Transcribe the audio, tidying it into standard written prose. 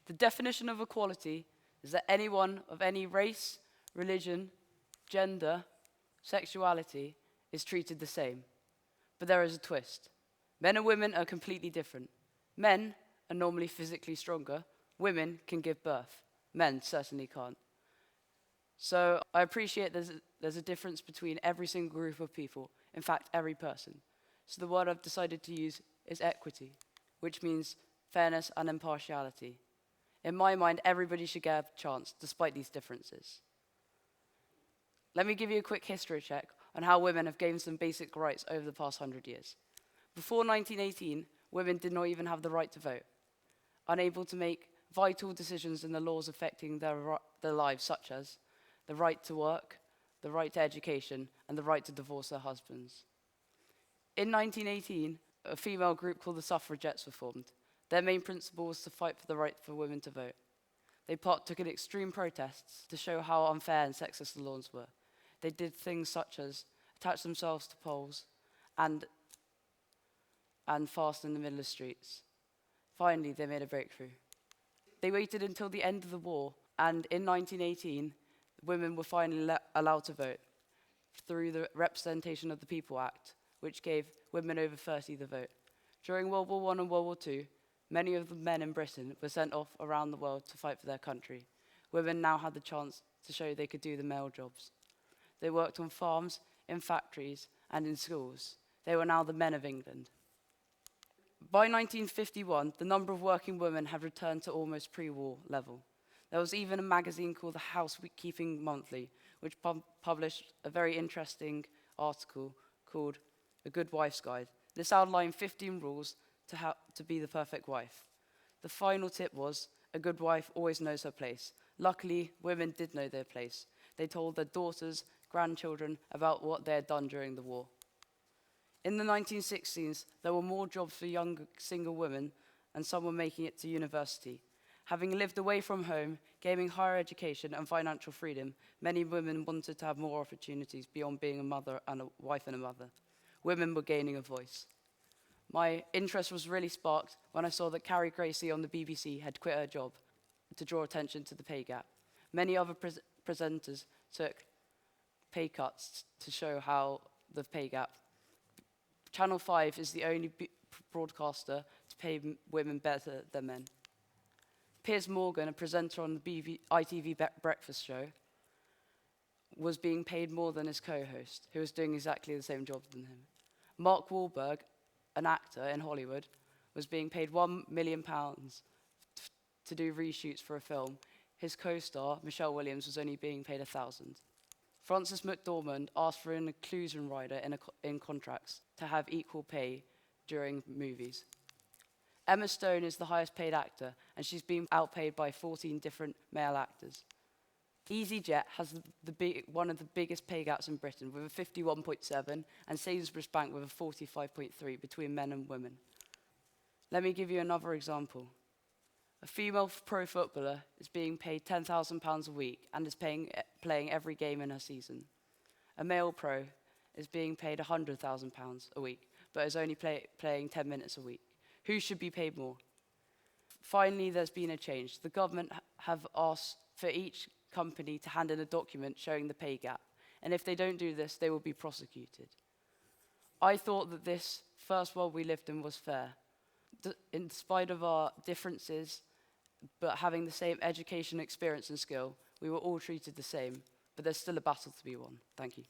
The definition of equality is that anyone of any race, religion, gender, sexuality is treated the same. But there is a twist. Men and women are completely different. Men are normally physically stronger. Women can give birth. Men certainly can't. So I appreciate there's a difference between every single group of people, in fact, every person. So the word I've decided to use is equity, which means fairness and impartiality. In my mind, everybody should get a chance, despite these differences. Let me give you a quick history check on how women have gained some basic rights over the past 100 years. Before 1918, women did not even have the right to vote, unable to make vital decisions in the laws affecting their lives, such as the right to work, the right to education, and the right to divorce their husbands. In 1918, a female group called the suffragettes were formed. Their main principle was to fight for the right for women to vote. They partook in extreme protests to show how unfair and sexist the laws were. They did things such as attach themselves to poles and fast in the middle of streets. Finally, they made a breakthrough. They waited until the end of the war, and in 1918, women were finally allowed to vote through the Representation of the People Act, which gave women over 30 the vote. During World War I and World War II, many of the men in Britain were sent off around the world to fight for their country. Women now had the chance to show they could do the male jobs. They worked on farms, in factories, and in schools. They were now the men of England. By 1951, the number of working women had returned to almost pre-war level. There was even a magazine called the Housekeeping Monthly, which published a very interesting article called A Good Wife's Guide. This outlined 15 rules to be the perfect wife. The final tip was, a good wife always knows her place. Luckily, women did know their place. They told their daughters, grandchildren about what they had done during the war. In the 1960s, there were more jobs for young single women, and some were making it to university. Having lived away from home, gaining higher education and financial freedom, many women wanted to have more opportunities beyond being a mother and a wife and a mother. Women were gaining a voice. My interest was really sparked when I saw that Carrie Gracie on the BBC had quit her job to draw attention to the pay gap. Many other presenters took pay cuts to show how the pay gap. Channel 5 is the only broadcaster to pay women better than men. Piers Morgan, a presenter on the ITV breakfast show, was being paid more than his co-host, who was doing exactly the same job than him. Mark Wahlberg, an actor in Hollywood, was being paid £1 million to do reshoots for a film. His co-star, Michelle Williams, was only being paid £1,000. Frances McDormand asked for an inclusion rider in contracts to have equal pay during movies. Emma Stone is the highest paid actor, and she's been outpaid by 14 different male actors. EasyJet has one of the biggest pay gaps in Britain, with a 51.7, and Sainsbury's Bank with a 45.3 between men and women. Let me give you another example. A female pro footballer is being paid £10,000 a week and is playing every game in her season. A male pro is being paid £100,000 a week, but is only playing 10 minutes a week. Who should be paid more? Finally, there's been a change. The government have asked for each company to hand in a document showing the pay gap, and if they don't do this, they will be prosecuted. I thought that this first world we lived in was fair. In spite of our differences, but having the same education, experience, and skill, we were all treated the same, but there's still a battle to be won. Thank you.